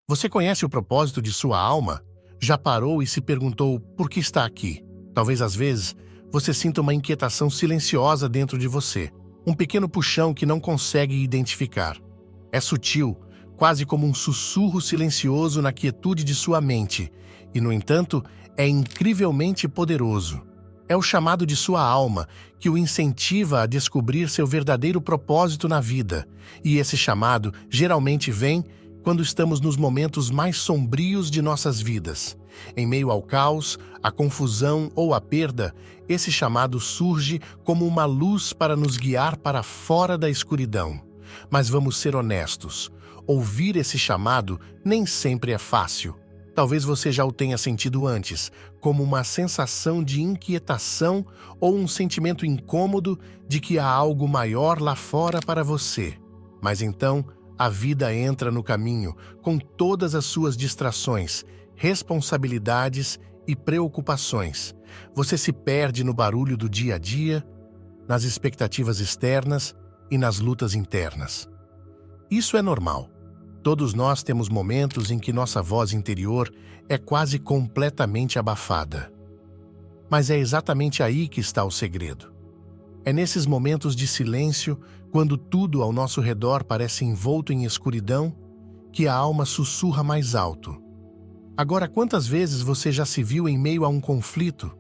Você conhece o propósito de sua alma? Já parou e se perguntou por que está aqui? Talvez às vezes você sinta uma inquietação silenciosa dentro de você, um pequeno puxão que não consegue identificar. É sutil, quase como um sussurro silencioso na quietude de sua mente, e, no entanto, é incrivelmente poderoso. É o chamado de sua alma que o incentiva a descobrir seu verdadeiro propósito na vida, e esse chamado geralmente vem quando estamos nos momentos mais sombrios de nossas vidas. Em meio ao caos, à confusão ou à perda, esse chamado surge como uma luz para nos guiar para fora da escuridão. Mas vamos ser honestos, ouvir esse chamado nem sempre é fácil. Talvez você já o tenha sentido antes, como uma sensação de inquietação ou um sentimento incômodo de que há algo maior lá fora para você. Mas então, a vida entra no caminho com todas as suas distrações, responsabilidades e preocupações. Você se perde no barulho do dia a dia, nas expectativas externas e nas lutas internas. Isso é normal. Todos nós temos momentos em que nossa voz interior é quase completamente abafada. Mas é exatamente aí que está o segredo. É nesses momentos de silêncio, quando tudo ao nosso redor parece envolto em escuridão, que a alma sussurra mais alto. Agora, quantas vezes você já se viu em meio a um conflito?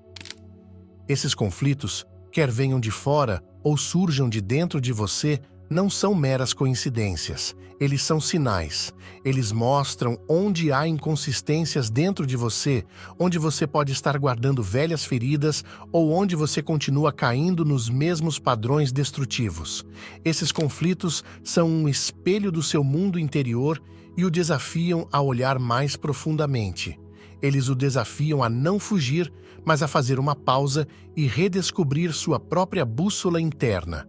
Esses conflitos, quer venham de fora ou surjam de dentro de você, não são meras coincidências. Eles são sinais. Eles mostram onde há inconsistências dentro de você, onde você pode estar guardando velhas feridas ou onde você continua caindo nos mesmos padrões destrutivos. Esses conflitos são um espelho do seu mundo interior e o desafiam a olhar mais profundamente. Eles o desafiam a não fugir, mas a fazer uma pausa e redescobrir sua própria bússola interna.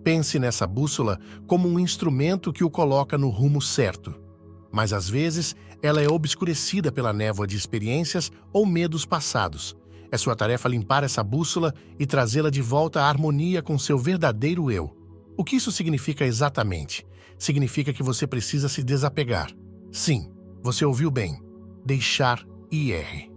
Pense nessa bússola como um instrumento que o coloca no rumo certo. Mas às vezes ela é obscurecida pela névoa de experiências ou medos passados. É sua tarefa limpar essa bússola e trazê-la de volta à harmonia com seu verdadeiro eu. O que isso significa exatamente? Significa que você precisa se desapegar. Sim, você ouviu bem. Deixar ir.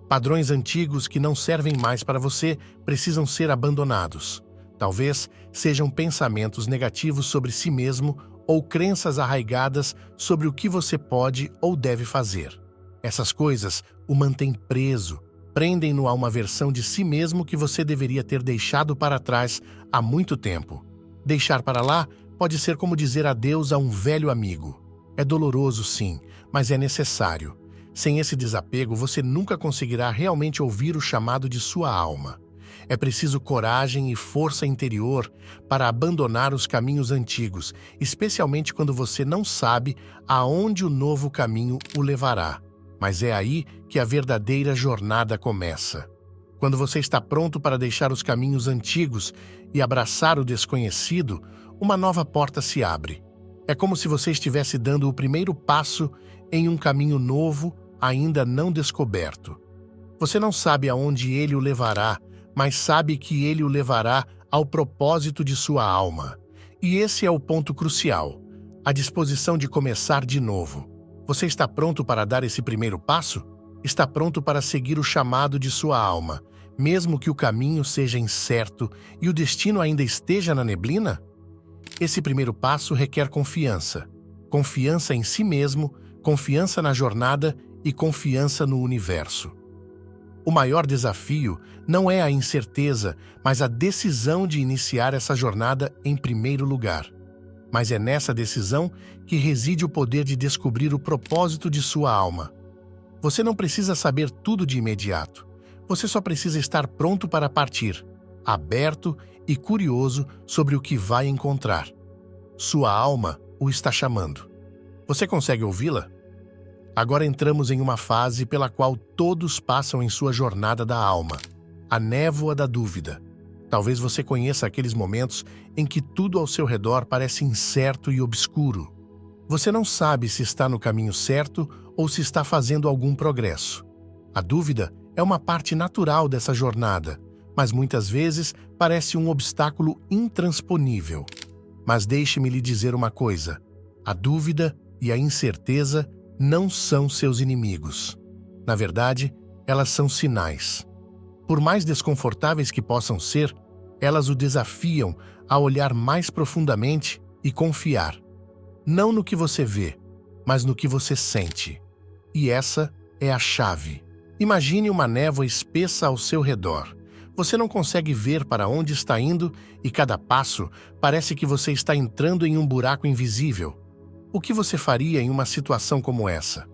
Padrões antigos que não servem mais para você precisam ser abandonados. Talvez sejam pensamentos negativos sobre si mesmo ou crenças arraigadas sobre o que você pode ou deve fazer. Essas coisas o mantêm preso, prendem-no a uma versão de si mesmo que você deveria ter deixado para trás há muito tempo. Deixar para lá pode ser como dizer adeus a um velho amigo. É doloroso, sim, mas é necessário. Sem esse desapego, você nunca conseguirá realmente ouvir o chamado de sua alma. É preciso coragem e força interior para abandonar os caminhos antigos, especialmente quando você não sabe aonde o novo caminho o levará. Mas é aí que a verdadeira jornada começa. Quando você está pronto para deixar os caminhos antigos e abraçar o desconhecido, uma nova porta se abre. É como se você estivesse dando o primeiro passo em um caminho novo, ainda não descoberto. Você não sabe aonde ele o levará, mas sabe que ele o levará ao propósito de sua alma. E esse é o ponto crucial, a disposição de começar de novo. Você está pronto para dar esse primeiro passo? Está pronto para seguir o chamado de sua alma, mesmo que o caminho seja incerto e o destino ainda esteja na neblina? Esse primeiro passo requer confiança. Confiança em si mesmo, confiança na jornada e confiança no universo. O maior desafio não é a incerteza, mas a decisão de iniciar essa jornada em primeiro lugar. Mas é nessa decisão que reside o poder de descobrir o propósito de sua alma. Você não precisa saber tudo de imediato. Você só precisa estar pronto para partir, aberto e curioso sobre o que vai encontrar. Sua alma o está chamando. Você consegue ouvi-la? Agora entramos em uma fase pela qual todos passam em sua jornada da alma, a névoa da dúvida. Talvez você conheça aqueles momentos em que tudo ao seu redor parece incerto e obscuro. Você não sabe se está no caminho certo ou se está fazendo algum progresso. A dúvida é uma parte natural dessa jornada, mas muitas vezes parece um obstáculo intransponível. Mas deixe-me lhe dizer uma coisa: a dúvida e a incerteza não são seus inimigos. Na verdade, elas são sinais. Por mais desconfortáveis que possam ser, elas o desafiam a olhar mais profundamente e confiar. Não no que você vê, mas no que você sente. E essa é a chave. Imagine uma névoa espessa ao seu redor. Você não consegue ver para onde está indo e cada passo parece que você está entrando em um buraco invisível. O que você faria em uma situação como essa?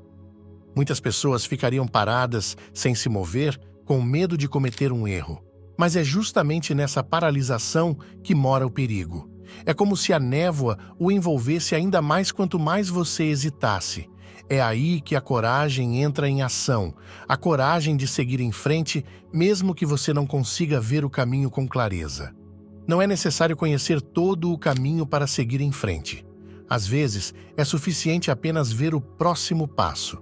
Muitas pessoas ficariam paradas, sem se mover, com medo de cometer um erro. Mas é justamente nessa paralisação que mora o perigo. É como se a névoa o envolvesse ainda mais quanto mais você hesitasse. É aí que a coragem entra em ação, a coragem de seguir em frente, mesmo que você não consiga ver o caminho com clareza. Não é necessário conhecer todo o caminho para seguir em frente. Às vezes, é suficiente apenas ver o próximo passo.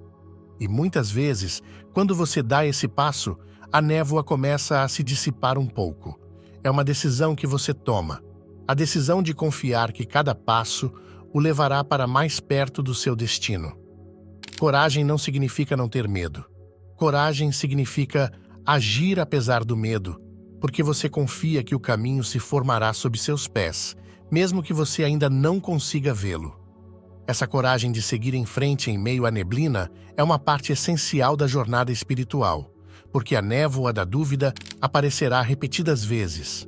E muitas vezes, quando você dá esse passo, a névoa começa a se dissipar um pouco. É uma decisão que você toma. A decisão de confiar que cada passo o levará para mais perto do seu destino. Coragem não significa não ter medo. Coragem significa agir apesar do medo, porque você confia que o caminho se formará sob seus pés, mesmo que você ainda não consiga vê-lo. Essa coragem de seguir em frente em meio à neblina é uma parte essencial da jornada espiritual, porque a névoa da dúvida aparecerá repetidas vezes.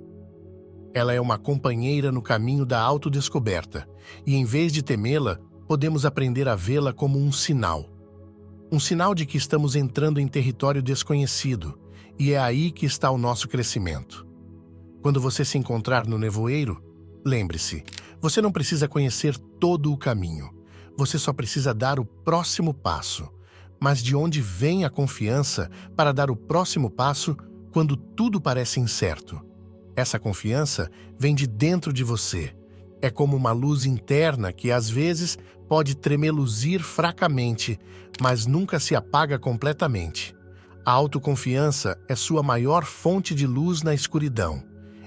Ela é uma companheira no caminho da autodescoberta, e em vez de temê-la, podemos aprender a vê-la como um sinal. Um sinal de que estamos entrando em território desconhecido, e é aí que está o nosso crescimento. Quando você se encontrar no nevoeiro, lembre-se, você não precisa conhecer todo o caminho. Você só precisa dar o próximo passo. Mas de onde vem a confiança para dar o próximo passo quando tudo parece incerto? Essa confiança vem de dentro de você. É como uma luz interna que às vezes pode tremeluzir fracamente, mas nunca se apaga completamente. A autoconfiança é sua maior fonte de luz na escuridão.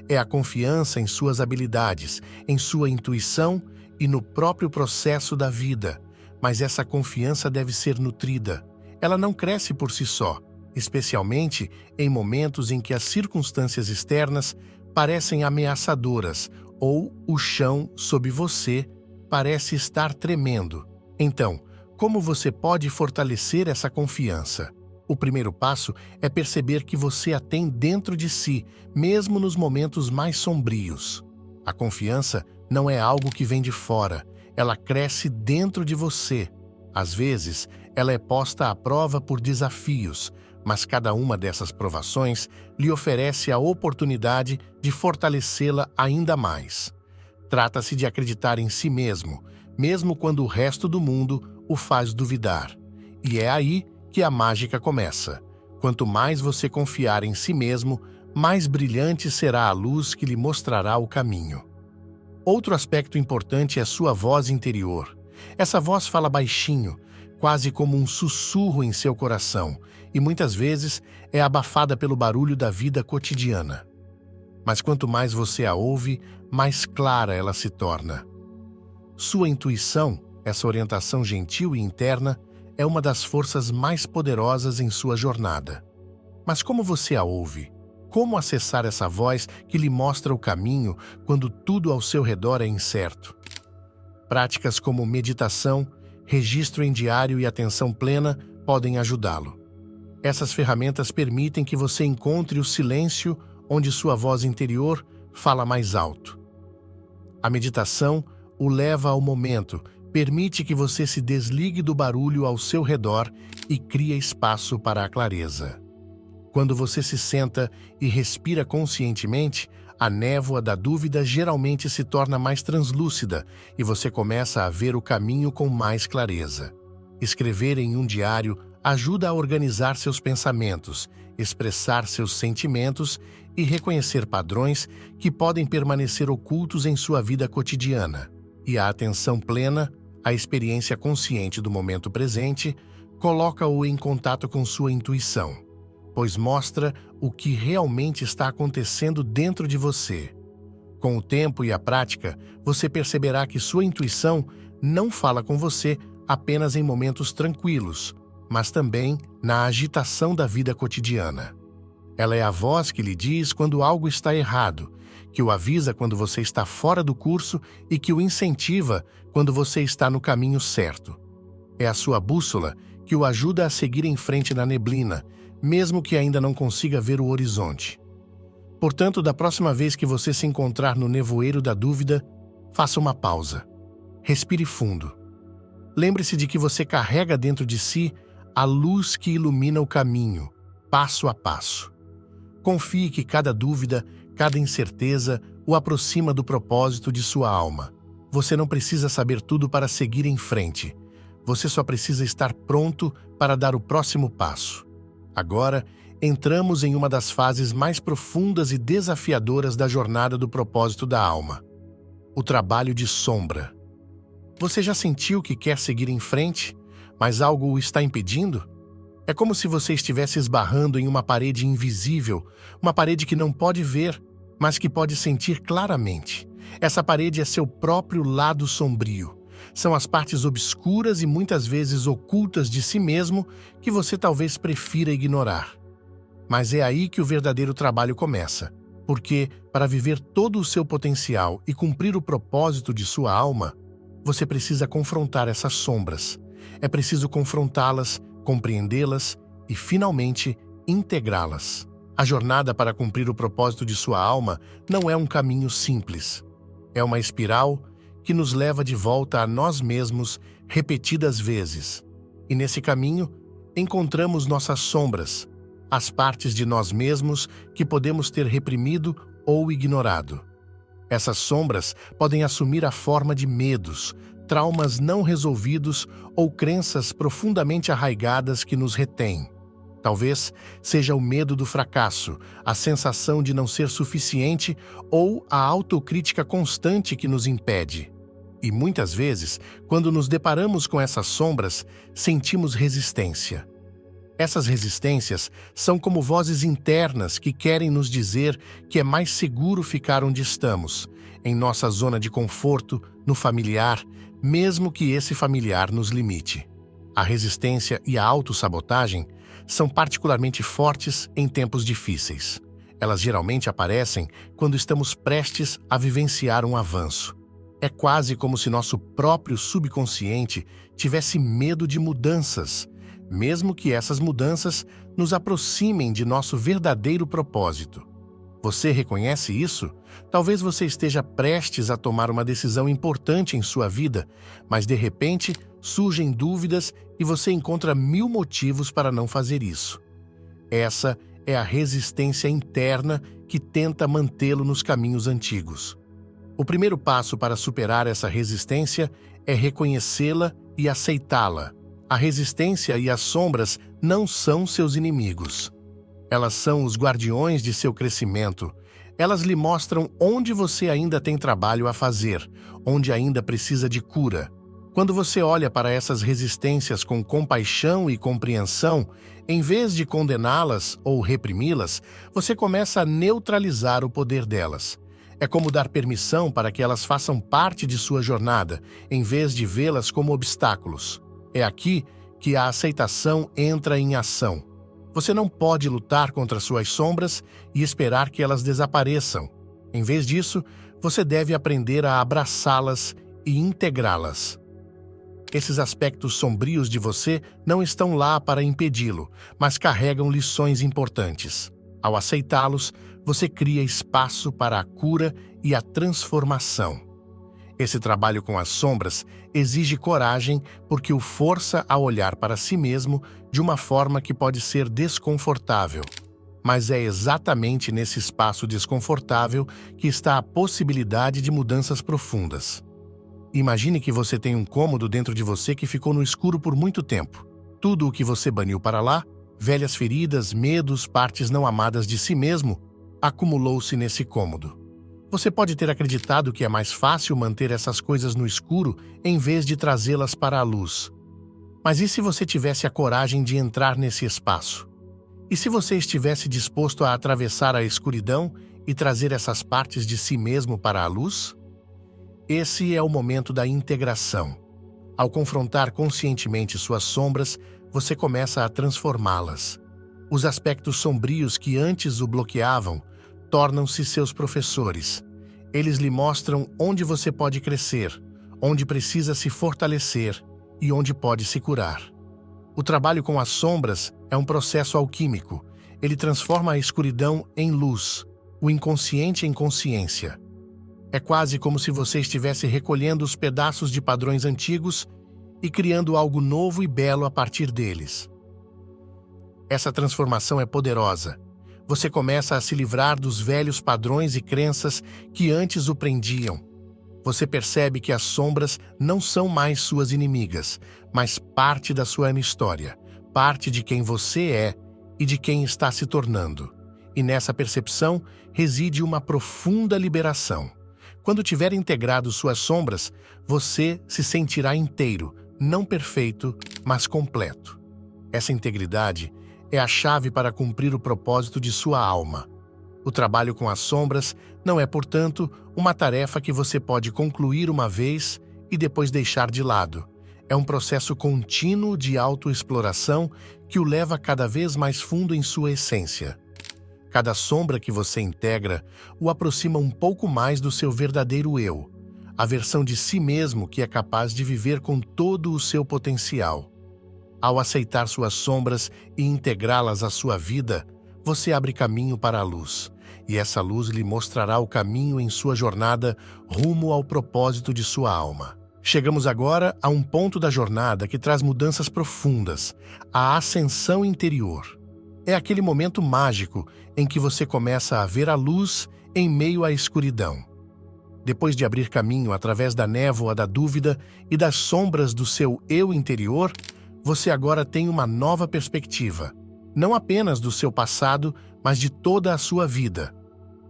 É a confiança em suas habilidades, em sua intuição e no próprio processo da vida. Mas essa confiança deve ser nutrida. Ela não cresce por si só, especialmente em momentos em que as circunstâncias externas parecem ameaçadoras ou o chão sob você parece estar tremendo. Então, como você pode fortalecer essa confiança? O primeiro passo é perceber que você a tem dentro de si, mesmo nos momentos mais sombrios. A confiança não é algo que vem de fora, ela cresce dentro de você. Às vezes, ela é posta à prova por desafios, mas cada uma dessas provações lhe oferece a oportunidade de fortalecê-la ainda mais. Trata-se de acreditar em si mesmo, mesmo quando o resto do mundo o faz duvidar. E é aí que a mágica começa. Quanto mais você confiar em si mesmo, mais brilhante será a luz que lhe mostrará o caminho. Outro aspecto importante é sua voz interior. Essa voz fala baixinho, quase como um sussurro em seu coração, e muitas vezes é abafada pelo barulho da vida cotidiana. Mas quanto mais você a ouve, mais clara ela se torna. Sua intuição, essa orientação gentil e interna, é uma das forças mais poderosas em sua jornada. Mas como você a ouve? Como acessar essa voz que lhe mostra o caminho quando tudo ao seu redor é incerto? Práticas como meditação, registro em diário e atenção plena podem ajudá-lo. Essas ferramentas permitem que você encontre o silêncio onde sua voz interior fala mais alto. A meditação o leva ao momento, permite que você se desligue do barulho ao seu redor e cria espaço para a clareza. Quando você se senta e respira conscientemente, a névoa da dúvida geralmente se torna mais translúcida e você começa a ver o caminho com mais clareza. Escrever em um diário ajuda a organizar seus pensamentos, expressar seus sentimentos e reconhecer padrões que podem permanecer ocultos em sua vida cotidiana. E a atenção plena, a experiência consciente do momento presente, coloca-o em contato com sua intuição, pois mostra o que realmente está acontecendo dentro de você. Com o tempo e a prática, você perceberá que sua intuição não fala com você apenas em momentos tranquilos, mas também na agitação da vida cotidiana. Ela é a voz que lhe diz quando algo está errado, que o avisa quando você está fora do curso e que o incentiva quando você está no caminho certo. É a sua bússola que o ajuda a seguir em frente na neblina, mesmo que ainda não consiga ver o horizonte. Portanto, da próxima vez que você se encontrar no nevoeiro da dúvida, faça uma pausa. Respire fundo. Lembre-se de que você carrega dentro de si a luz que ilumina o caminho, passo a passo. Confie que cada dúvida, cada incerteza o aproxima do propósito de sua alma. Você não precisa saber tudo para seguir em frente. Você só precisa estar pronto para dar o próximo passo. Agora, entramos em uma das fases mais profundas e desafiadoras da jornada do propósito da alma: o trabalho de sombra. Você já sentiu que quer seguir em frente, mas algo o está impedindo? É como se você estivesse esbarrando em uma parede invisível, uma parede que não pode ver, mas que pode sentir claramente. Essa parede é seu próprio lado sombrio. São as partes obscuras e muitas vezes ocultas de si mesmo que você talvez prefira ignorar. Mas é aí que o verdadeiro trabalho começa, porque, para viver todo o seu potencial e cumprir o propósito de sua alma, você precisa confrontar essas sombras. É preciso confrontá-las, compreendê-las e, finalmente, integrá-las. A jornada para cumprir o propósito de sua alma não é um caminho simples. É uma espiral que nos leva de volta a nós mesmos repetidas vezes. E nesse caminho, encontramos nossas sombras, as partes de nós mesmos que podemos ter reprimido ou ignorado. Essas sombras podem assumir a forma de medos, traumas não resolvidos ou crenças profundamente arraigadas que nos retêm. Talvez seja o medo do fracasso, a sensação de não ser suficiente ou a autocrítica constante que nos impede. E muitas vezes, quando nos deparamos com essas sombras, sentimos resistência. Essas resistências são como vozes internas que querem nos dizer que é mais seguro ficar onde estamos, em nossa zona de conforto, no familiar, mesmo que esse familiar nos limite. A resistência e a autossabotagem são particularmente fortes em tempos difíceis. Elas geralmente aparecem quando estamos prestes a vivenciar um avanço. É quase como se nosso próprio subconsciente tivesse medo de mudanças, mesmo que essas mudanças nos aproximem de nosso verdadeiro propósito. Você reconhece isso? Talvez você esteja prestes a tomar uma decisão importante em sua vida, mas de repente surgem dúvidas e você encontra 1000 motivos para não fazer isso. Essa é a resistência interna que tenta mantê-lo nos caminhos antigos. O primeiro passo para superar essa resistência é reconhecê-la e aceitá-la. A resistência e as sombras não são seus inimigos. Elas são os guardiões de seu crescimento. Elas lhe mostram onde você ainda tem trabalho a fazer, onde ainda precisa de cura. Quando você olha para essas resistências com compaixão e compreensão, em vez de condená-las ou reprimi-las, você começa a neutralizar o poder delas. É como dar permissão para que elas façam parte de sua jornada, em vez de vê-las como obstáculos. É aqui que a aceitação entra em ação. Você não pode lutar contra suas sombras e esperar que elas desapareçam. Em vez disso, você deve aprender a abraçá-las e integrá-las. Esses aspectos sombrios de você não estão lá para impedi-lo, mas carregam lições importantes. Ao aceitá-los, você cria espaço para a cura e a transformação. Esse trabalho com as sombras exige coragem porque o força a olhar para si mesmo de uma forma que pode ser desconfortável. Mas é exatamente nesse espaço desconfortável que está a possibilidade de mudanças profundas. Imagine que você tem um cômodo dentro de você que ficou no escuro por muito tempo. Tudo o que você baniu para lá, velhas feridas, medos, partes não amadas de si mesmo, acumulou-se nesse cômodo. Você pode ter acreditado que é mais fácil manter essas coisas no escuro em vez de trazê-las para a luz. Mas e se você tivesse a coragem de entrar nesse espaço? E se você estivesse disposto a atravessar a escuridão e trazer essas partes de si mesmo para a luz? Esse é o momento da integração. Ao confrontar conscientemente suas sombras, você começa a transformá-las. Os aspectos sombrios que antes o bloqueavam tornam-se seus professores. Eles lhe mostram onde você pode crescer, onde precisa se fortalecer e onde pode se curar. O trabalho com as sombras é um processo alquímico. Ele transforma a escuridão em luz, o inconsciente em consciência. É quase como se você estivesse recolhendo os pedaços de padrões antigos e criando algo novo e belo a partir deles. Essa transformação é poderosa. Você começa a se livrar dos velhos padrões e crenças que antes o prendiam. Você percebe que as sombras não são mais suas inimigas, mas parte da sua história, parte de quem você é e de quem está se tornando. E nessa percepção reside uma profunda liberação. Quando tiver integrado suas sombras, você se sentirá inteiro, não perfeito, mas completo. Essa integridade é a chave para cumprir o propósito de sua alma. O trabalho com as sombras não é, portanto, uma tarefa que você pode concluir uma vez e depois deixar de lado. É um processo contínuo de autoexploração que o leva cada vez mais fundo em sua essência. Cada sombra que você integra o aproxima um pouco mais do seu verdadeiro eu, a versão de si mesmo que é capaz de viver com todo o seu potencial. Ao aceitar suas sombras e integrá-las à sua vida, você abre caminho para a luz, e essa luz lhe mostrará o caminho em sua jornada rumo ao propósito de sua alma. Chegamos agora a um ponto da jornada que traz mudanças profundas, a ascensão interior. É aquele momento mágico em que você começa a ver a luz em meio à escuridão. Depois de abrir caminho através da névoa da dúvida e das sombras do seu eu interior, você agora tem uma nova perspectiva, não apenas do seu passado, mas de toda a sua vida.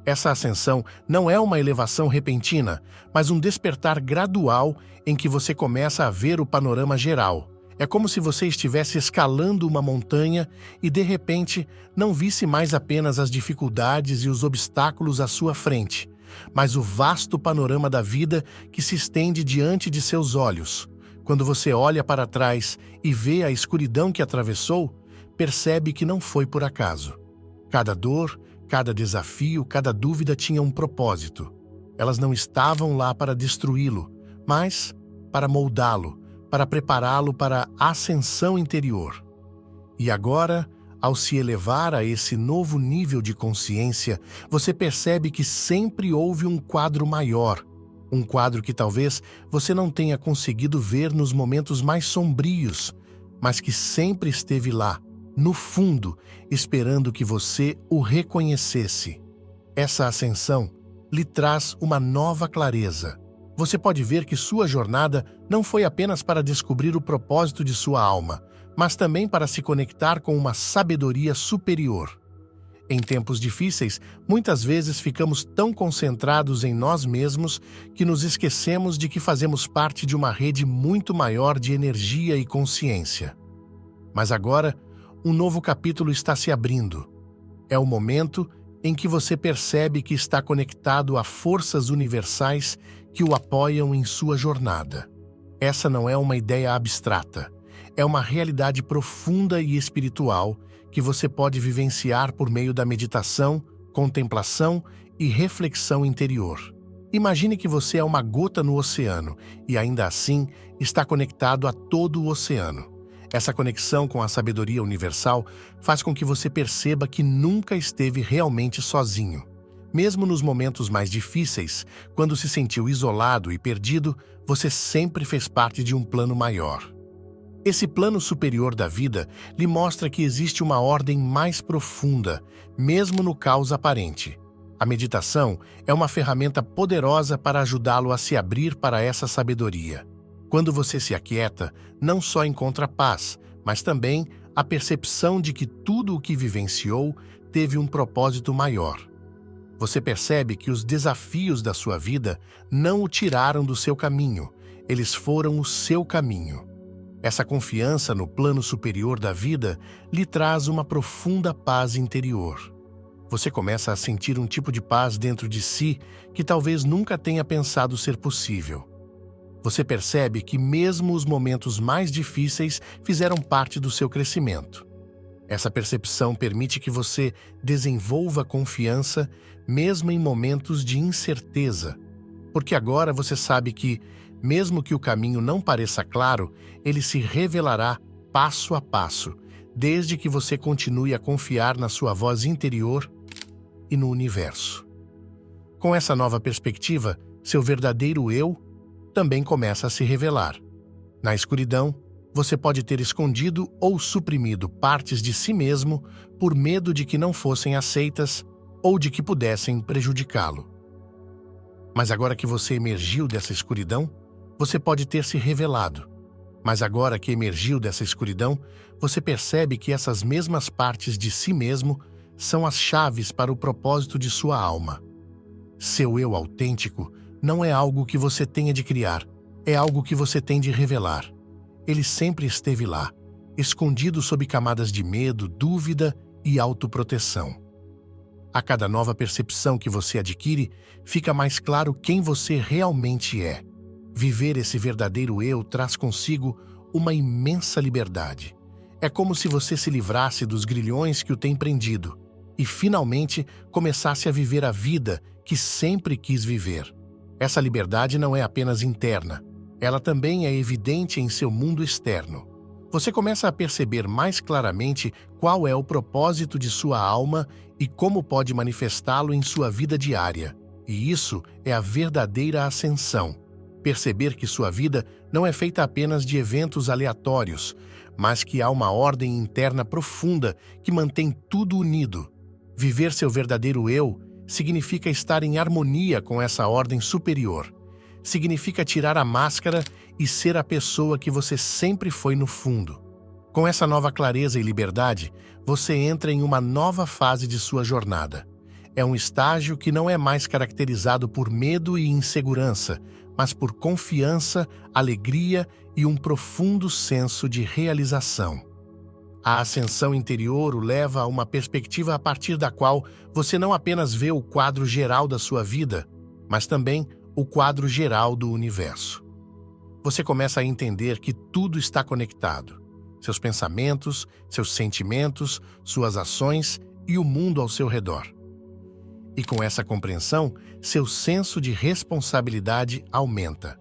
Essa ascensão não é uma elevação repentina, mas um despertar gradual em que você começa a ver o panorama geral. É como se você estivesse escalando uma montanha e, de repente, não visse mais apenas as dificuldades e os obstáculos à sua frente, mas o vasto panorama da vida que se estende diante de seus olhos. Quando você olha para trás e vê a escuridão que atravessou, percebe que não foi por acaso. Cada dor, cada desafio, cada dúvida tinha um propósito. Elas não estavam lá para destruí-lo, mas para moldá-lo, para prepará-lo para a ascensão interior. E agora, ao se elevar a esse novo nível de consciência, você percebe que sempre houve um quadro maior, um quadro que talvez você não tenha conseguido ver nos momentos mais sombrios, mas que sempre esteve lá, no fundo, esperando que você o reconhecesse. Essa ascensão lhe traz uma nova clareza. Você pode ver que sua jornada não foi apenas para descobrir o propósito de sua alma, mas também para se conectar com uma sabedoria superior. Em tempos difíceis, muitas vezes ficamos tão concentrados em nós mesmos que nos esquecemos de que fazemos parte de uma rede muito maior de energia e consciência. Mas agora, um novo capítulo está se abrindo. É o momento em que você percebe que está conectado a forças universais que o apoiam em sua jornada. Essa não é uma ideia abstrata, é uma realidade profunda e espiritual que você pode vivenciar por meio da meditação, contemplação e reflexão interior. Imagine que você é uma gota no oceano e, ainda assim, está conectado a todo o oceano. Essa conexão com a sabedoria universal faz com que você perceba que nunca esteve realmente sozinho. Mesmo nos momentos mais difíceis, quando se sentiu isolado e perdido, você sempre fez parte de um plano maior. Esse plano superior da vida lhe mostra que existe uma ordem mais profunda, mesmo no caos aparente. A meditação é uma ferramenta poderosa para ajudá-lo a se abrir para essa sabedoria. Quando você se aquieta, não só encontra paz, mas também a percepção de que tudo o que vivenciou teve um propósito maior. Você percebe que os desafios da sua vida não o tiraram do seu caminho, eles foram o seu caminho. Essa confiança no plano superior da vida lhe traz uma profunda paz interior. Você começa a sentir um tipo de paz dentro de si que talvez nunca tenha pensado ser possível. Você percebe que mesmo os momentos mais difíceis fizeram parte do seu crescimento. Essa percepção permite que você desenvolva confiança mesmo em momentos de incerteza, porque agora você sabe que, mesmo que o caminho não pareça claro, ele se revelará passo a passo, desde que você continue a confiar na sua voz interior e no universo. Com essa nova perspectiva, seu verdadeiro eu também começa a se revelar. Na escuridão, você pode ter escondido ou suprimido partes de si mesmo por medo de que não fossem aceitas ou de que pudessem prejudicá-lo. Mas agora que você emergiu dessa escuridão, você pode ter se revelado. Mas agora que emergiu dessa escuridão, você percebe que essas mesmas partes de si mesmo são as chaves para o propósito de sua alma. Seu eu autêntico não é algo que você tenha de criar, é algo que você tem de revelar. Ele sempre esteve lá, escondido sob camadas de medo, dúvida e autoproteção. A cada nova percepção que você adquire, fica mais claro quem você realmente é. Viver esse verdadeiro eu traz consigo uma imensa liberdade. É como se você se livrasse dos grilhões que o têm prendido e finalmente começasse a viver a vida que sempre quis viver. Essa liberdade não é apenas interna, ela também é evidente em seu mundo externo. Você começa a perceber mais claramente qual é o propósito de sua alma e como pode manifestá-lo em sua vida diária. E isso é a verdadeira ascensão. Perceber que sua vida não é feita apenas de eventos aleatórios, mas que há uma ordem interna profunda que mantém tudo unido. Viver seu verdadeiro eu significa estar em harmonia com essa ordem superior. Significa tirar a máscara e ser a pessoa que você sempre foi no fundo. Com essa nova clareza e liberdade, você entra em uma nova fase de sua jornada. É um estágio que não é mais caracterizado por medo e insegurança, mas por confiança, alegria e um profundo senso de realização. A ascensão interior o leva a uma perspectiva a partir da qual você não apenas vê o quadro geral da sua vida, mas também o quadro geral do universo. Você começa a entender que tudo está conectado. Seus pensamentos, seus sentimentos, suas ações e o mundo ao seu redor. E com essa compreensão, seu senso de responsabilidade aumenta.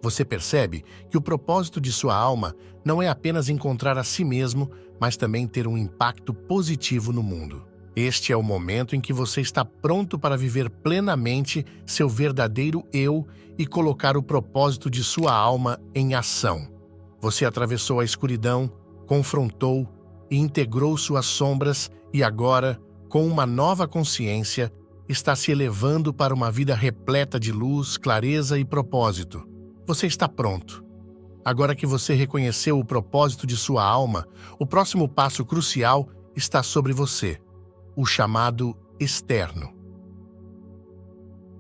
Você percebe que o propósito de sua alma não é apenas encontrar a si mesmo, mas também ter um impacto positivo no mundo. Este é o momento em que você está pronto para viver plenamente seu verdadeiro eu e colocar o propósito de sua alma em ação. Você atravessou a escuridão, confrontou e integrou suas sombras e agora, com uma nova consciência, está se elevando para uma vida repleta de luz, clareza e propósito. Você está pronto. Agora que você reconheceu o propósito de sua alma, o próximo passo crucial está sobre você. O chamado externo.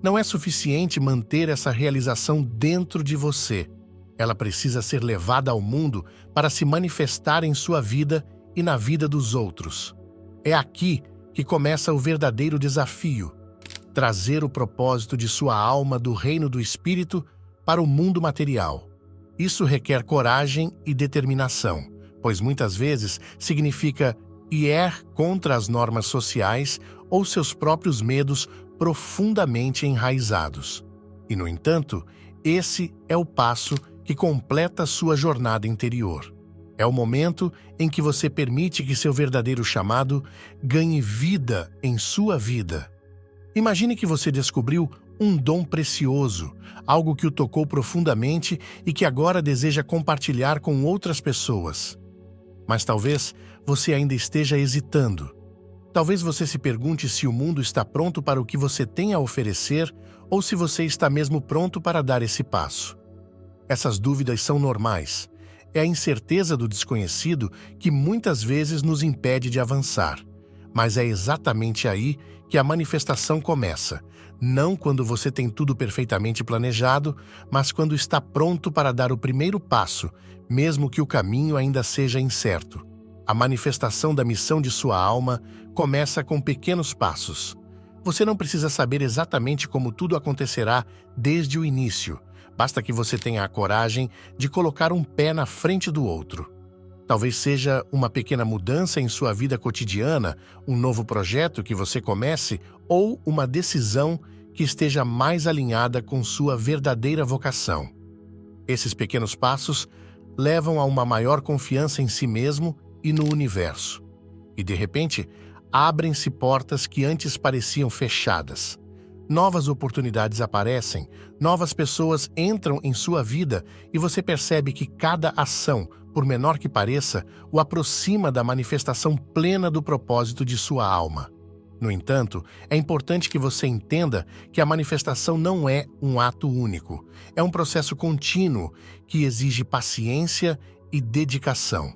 Não é suficiente manter essa realização dentro de você. Ela precisa ser levada ao mundo para se manifestar em sua vida e na vida dos outros. É aqui que começa o verdadeiro desafio: trazer o propósito de sua alma do reino do espírito para o mundo material. Isso requer coragem e determinação, pois muitas vezes significa ir contra as normas sociais ou seus próprios medos profundamente enraizados. E, no entanto, esse é o passo que completa sua jornada interior. É o momento em que você permite que seu verdadeiro chamado ganhe vida em sua vida. Imagine que você descobriu um dom precioso, algo que o tocou profundamente e que agora deseja compartilhar com outras pessoas. Mas talvez você ainda esteja hesitando. Talvez você se pergunte se o mundo está pronto para o que você tem a oferecer ou se você está mesmo pronto para dar esse passo. Essas dúvidas são normais. É a incerteza do desconhecido que muitas vezes nos impede de avançar. Mas é exatamente aí que a manifestação começa. Não quando você tem tudo perfeitamente planejado, mas quando está pronto para dar o primeiro passo, mesmo que o caminho ainda seja incerto. A manifestação da missão de sua alma começa com pequenos passos. Você não precisa saber exatamente como tudo acontecerá desde o início, Basta que você tenha a coragem de colocar um pé na frente do outro. Talvez seja uma pequena mudança em sua vida cotidiana, um novo projeto que você comece ou uma decisão que esteja mais alinhada com sua verdadeira vocação. Esses pequenos passos levam a uma maior confiança em si mesmo e no universo. E, de repente, abrem-se portas que antes pareciam fechadas. Novas oportunidades aparecem, novas pessoas entram em sua vida e você percebe que cada ação, por menor que pareça, o aproxima da manifestação plena do propósito de sua alma. No entanto, é importante que você entenda que a manifestação não é um ato único. É um processo contínuo que exige paciência e dedicação.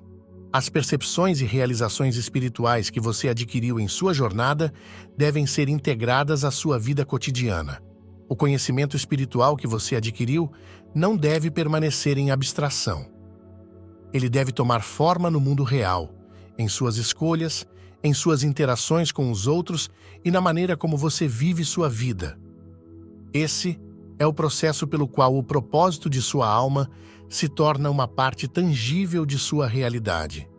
As percepções e realizações espirituais que você adquiriu em sua jornada devem ser integradas à sua vida cotidiana. O conhecimento espiritual que você adquiriu não deve permanecer em abstração. Ele deve tomar forma no mundo real, em suas escolhas, em suas interações com os outros e na maneira como você vive sua vida. Esse é o processo pelo qual o propósito de sua alma se torna uma parte tangível de sua realidade.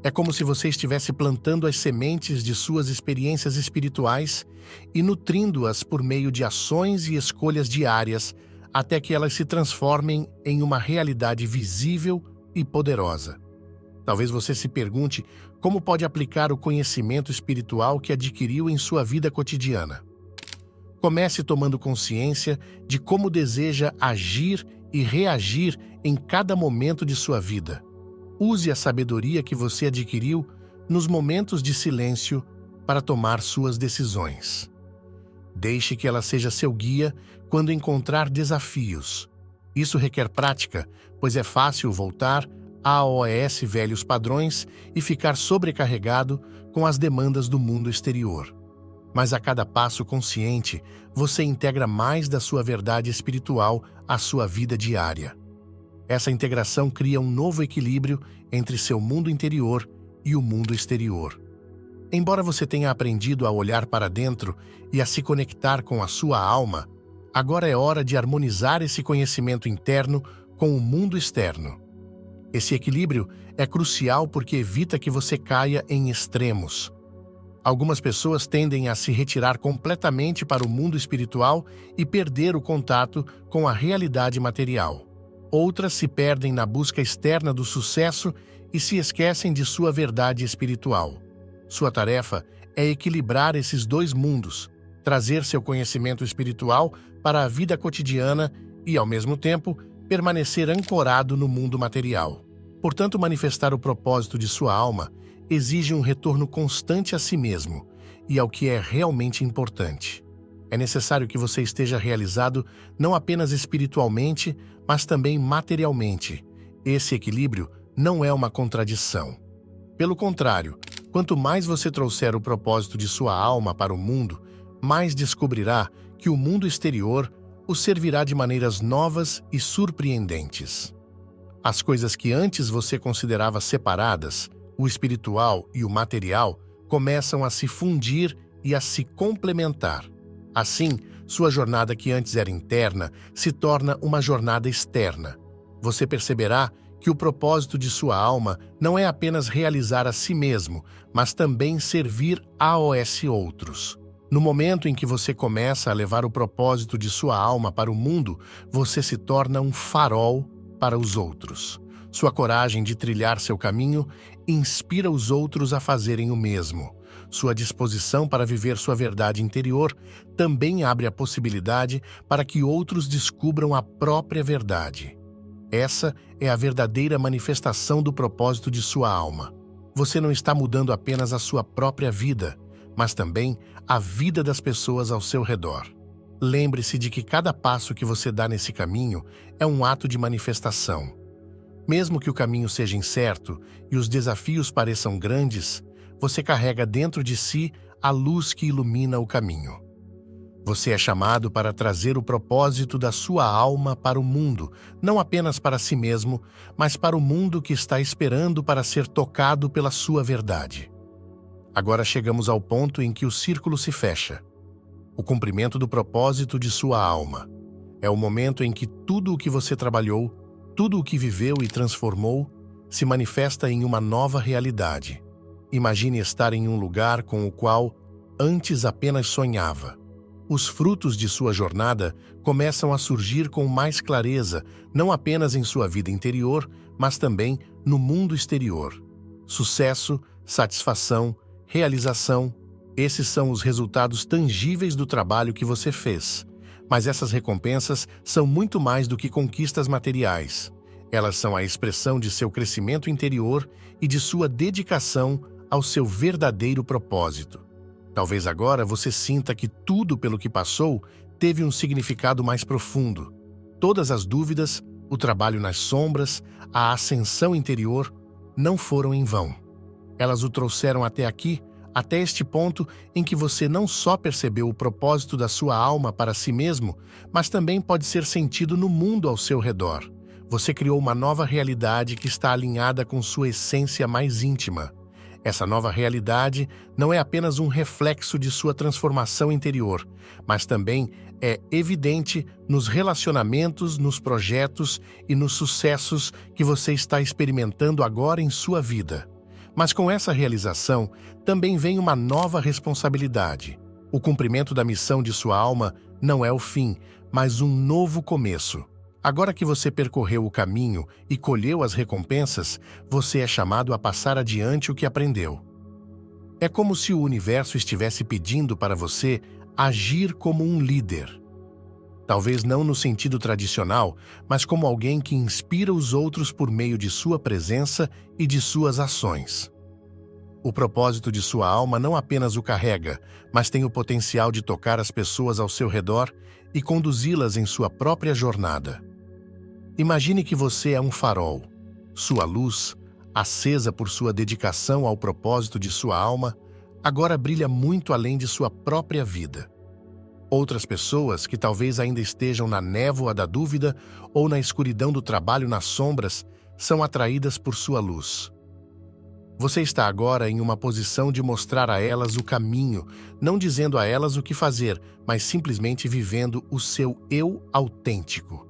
É como se você estivesse plantando as sementes de suas experiências espirituais e nutrindo-as por meio de ações e escolhas diárias até que elas se transformem em uma realidade visível e poderosa. Talvez você se pergunte como pode aplicar o conhecimento espiritual que adquiriu em sua vida cotidiana. Comece tomando consciência de como deseja agir e reagir em cada momento de sua vida. Use a sabedoria que você adquiriu nos momentos de silêncio para tomar suas decisões. Deixe que ela seja seu guia quando encontrar desafios. Isso requer prática, pois é fácil voltar aos velhos padrões e ficar sobrecarregado com as demandas do mundo exterior. Mas a cada passo consciente, você integra mais da sua verdade espiritual à sua vida diária. Essa integração cria um novo equilíbrio entre seu mundo interior e o mundo exterior. Embora você tenha aprendido a olhar para dentro e a se conectar com a sua alma, agora é hora de harmonizar esse conhecimento interno com o mundo externo. Esse equilíbrio é crucial porque evita que você caia em extremos. Algumas pessoas tendem a se retirar completamente para o mundo espiritual e perder o contato com a realidade material. Outras se perdem na busca externa do sucesso e se esquecem de sua verdade espiritual. Sua tarefa é equilibrar esses dois mundos, trazer seu conhecimento espiritual para a vida cotidiana e, ao mesmo tempo, permanecer ancorado no mundo material. Portanto, manifestar o propósito de sua alma exige um retorno constante a si mesmo e ao que é realmente importante. É necessário que você esteja realizado não apenas espiritualmente, mas também materialmente. Esse equilíbrio não é uma contradição. Pelo contrário, quanto mais você trouxer o propósito de sua alma para o mundo, mais descobrirá que o mundo exterior o servirá de maneiras novas e surpreendentes. As coisas que antes você considerava separadas, o espiritual e o material, começam a se fundir e a se complementar. Assim, sua jornada que antes era interna se torna uma jornada externa. Você perceberá que o propósito de sua alma não é apenas realizar a si mesmo, mas também servir aos outros. No momento em que você começa a levar o propósito de sua alma para o mundo, você se torna um farol para os outros. Sua coragem de trilhar seu caminho inspira os outros a fazerem o mesmo. Sua disposição para viver sua verdade interior também abre a possibilidade para que outros descubram a própria verdade. Essa é a verdadeira manifestação do propósito de sua alma. Você não está mudando apenas a sua própria vida, mas também a vida das pessoas ao seu redor. Lembre-se de que cada passo que você dá nesse caminho é um ato de manifestação. Mesmo que o caminho seja incerto e os desafios pareçam grandes, você carrega dentro de si a luz que ilumina o caminho. Você é chamado para trazer o propósito da sua alma para o mundo, não apenas para si mesmo, mas para o mundo que está esperando para ser tocado pela sua verdade. Agora chegamos ao ponto em que o círculo se fecha. O cumprimento do propósito de sua alma. É o momento em que tudo o que você trabalhou, tudo o que viveu e transformou, se manifesta em uma nova realidade. Imagine estar em um lugar com o qual antes apenas sonhava. Os frutos de sua jornada começam a surgir com mais clareza, não apenas em sua vida interior, mas também no mundo exterior. Sucesso, satisfação, realização, esses são os resultados tangíveis do trabalho que você fez. Mas essas recompensas são muito mais do que conquistas materiais. Elas são a expressão de seu crescimento interior e de sua dedicação ao seu verdadeiro propósito. Talvez agora você sinta que tudo pelo que passou teve um significado mais profundo. Todas as dúvidas, o trabalho nas sombras, a ascensão interior, não foram em vão. Elas o trouxeram até aqui, até este ponto em que você não só percebeu o propósito da sua alma para si mesmo, mas também pode ser sentido no mundo ao seu redor. Você criou uma nova realidade que está alinhada com sua essência mais íntima. Essa nova realidade não é apenas um reflexo de sua transformação interior, mas também é evidente nos relacionamentos, nos projetos e nos sucessos que você está experimentando agora em sua vida. Mas com essa realização, também vem uma nova responsabilidade. O cumprimento da missão de sua alma não é o fim, mas um novo começo. Agora que você percorreu o caminho e colheu as recompensas, você é chamado a passar adiante o que aprendeu. É como se o universo estivesse pedindo para você agir como um líder. Talvez não no sentido tradicional, mas como alguém que inspira os outros por meio de sua presença e de suas ações. O propósito de sua alma não apenas o carrega, mas tem o potencial de tocar as pessoas ao seu redor e conduzi-las em sua própria jornada. Imagine que você é um farol. Sua luz, acesa por sua dedicação ao propósito de sua alma, agora brilha muito além de sua própria vida. Outras pessoas, que talvez ainda estejam na névoa da dúvida ou na escuridão do trabalho nas sombras, são atraídas por sua luz. Você está agora em uma posição de mostrar a elas o caminho, não dizendo a elas o que fazer, mas simplesmente vivendo o seu eu autêntico.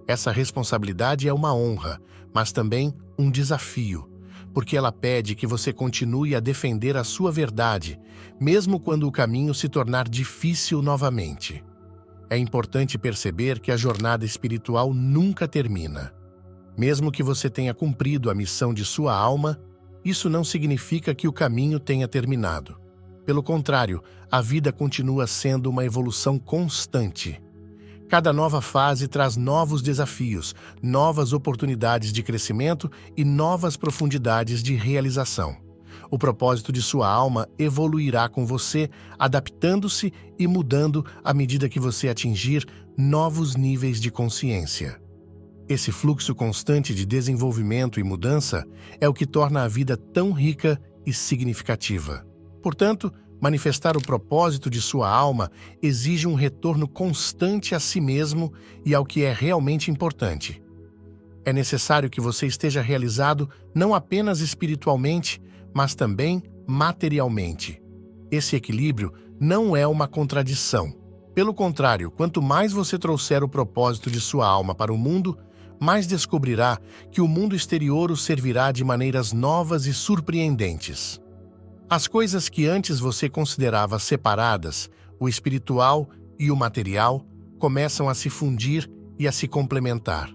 Essa responsabilidade é uma honra, mas também um desafio, porque ela pede que você continue a defender a sua verdade, mesmo quando o caminho se tornar difícil novamente. É importante perceber que a jornada espiritual nunca termina. Mesmo que você tenha cumprido a missão de sua alma, isso não significa que o caminho tenha terminado. Pelo contrário, a vida continua sendo uma evolução constante. Cada nova fase traz novos desafios, novas oportunidades de crescimento e novas profundidades de realização. O propósito de sua alma evoluirá com você, adaptando-se e mudando à medida que você atingir novos níveis de consciência. Esse fluxo constante de desenvolvimento e mudança é o que torna a vida tão rica e significativa. Portanto, manifestar o propósito de sua alma exige um retorno constante a si mesmo e ao que é realmente importante. É necessário que você esteja realizado não apenas espiritualmente, mas também materialmente. Esse equilíbrio não é uma contradição. Pelo contrário, quanto mais você trouxer o propósito de sua alma para o mundo, mais descobrirá que o mundo exterior o servirá de maneiras novas e surpreendentes. As coisas que antes você considerava separadas, o espiritual e o material, começam a se fundir e a se complementar.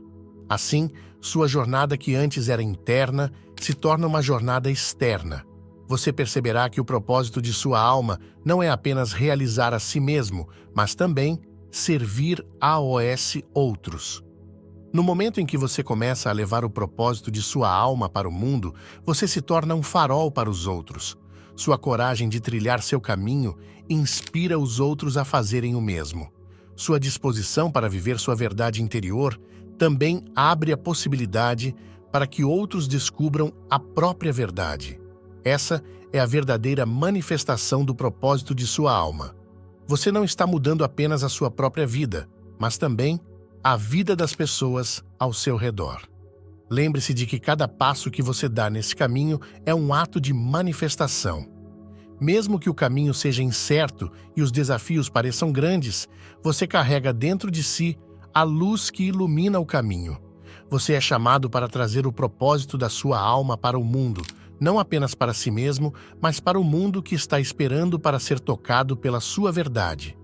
Assim, sua jornada que antes era interna se torna uma jornada externa. Você perceberá que o propósito de sua alma não é apenas realizar a si mesmo, mas também servir aos outros. No momento em que você começa a levar o propósito de sua alma para o mundo, você se torna um farol para os outros. Sua coragem de trilhar seu caminho inspira os outros a fazerem o mesmo. Sua disposição para viver sua verdade interior também abre a possibilidade para que outros descubram a própria verdade. Essa é a verdadeira manifestação do propósito de sua alma. Você não está mudando apenas a sua própria vida, mas também a vida das pessoas ao seu redor. Lembre-se de que cada passo que você dá nesse caminho é um ato de manifestação. Mesmo que o caminho seja incerto e os desafios pareçam grandes, você carrega dentro de si a luz que ilumina o caminho. Você é chamado para trazer o propósito da sua alma para o mundo, não apenas para si mesmo, mas para o mundo que está esperando para ser tocado pela sua verdade.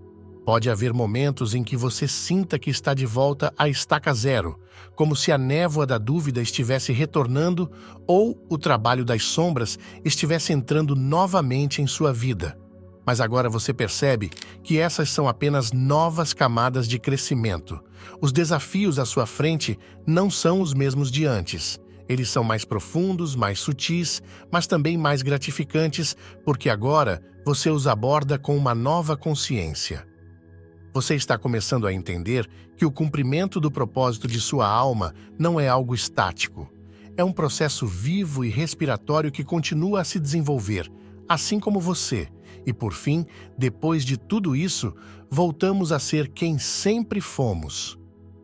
Pode haver momentos em que você sinta que está de volta à estaca zero, como se a névoa da dúvida estivesse retornando ou o trabalho das sombras estivesse entrando novamente em sua vida. Mas agora você percebe que essas são apenas novas camadas de crescimento. Os desafios à sua frente não são os mesmos de antes. Eles são mais profundos, mais sutis, mas também mais gratificantes, porque agora você os aborda com uma nova consciência. Você está começando a entender que o cumprimento do propósito de sua alma não é algo estático. É um processo vivo e respiratório que continua a se desenvolver, assim como você. E por fim, depois de tudo isso, voltamos a ser quem sempre fomos.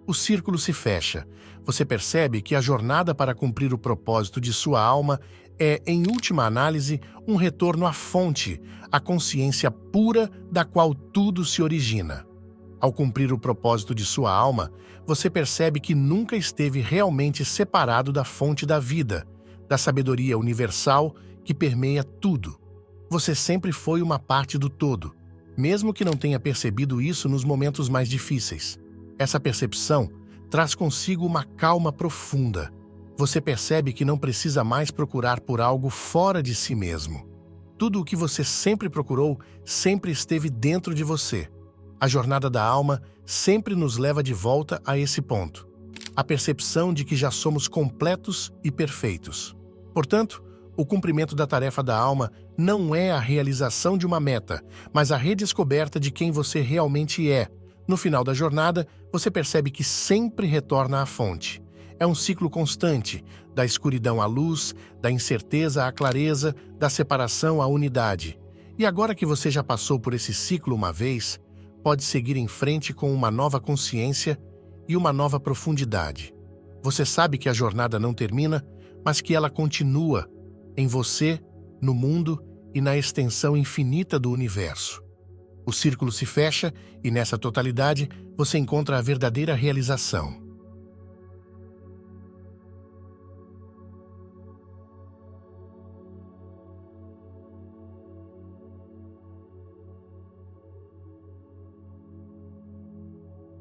O círculo se fecha. Você percebe que a jornada para cumprir o propósito de sua alma é, em última análise, um retorno à fonte, à consciência pura da qual tudo se origina. Ao cumprir o propósito de sua alma, você percebe que nunca esteve realmente separado da fonte da vida, da sabedoria universal que permeia tudo. Você sempre foi uma parte do todo, mesmo que não tenha percebido isso nos momentos mais difíceis. Essa percepção traz consigo uma calma profunda. Você percebe que não precisa mais procurar por algo fora de si mesmo. Tudo o que você sempre procurou sempre esteve dentro de você. A jornada da alma sempre nos leva de volta a esse ponto. A percepção de que já somos completos e perfeitos. Portanto, o cumprimento da tarefa da alma não é a realização de uma meta, mas a redescoberta de quem você realmente é. No final da jornada, você percebe que sempre retorna à fonte. É um ciclo constante, da escuridão à luz, da incerteza à clareza, da separação à unidade. E agora que você já passou por esse ciclo uma vez, pode seguir em frente com uma nova consciência e uma nova profundidade. Você sabe que a jornada não termina, mas que ela continua em você, no mundo e na extensão infinita do universo. O círculo se fecha e, nessa totalidade, você encontra a verdadeira realização.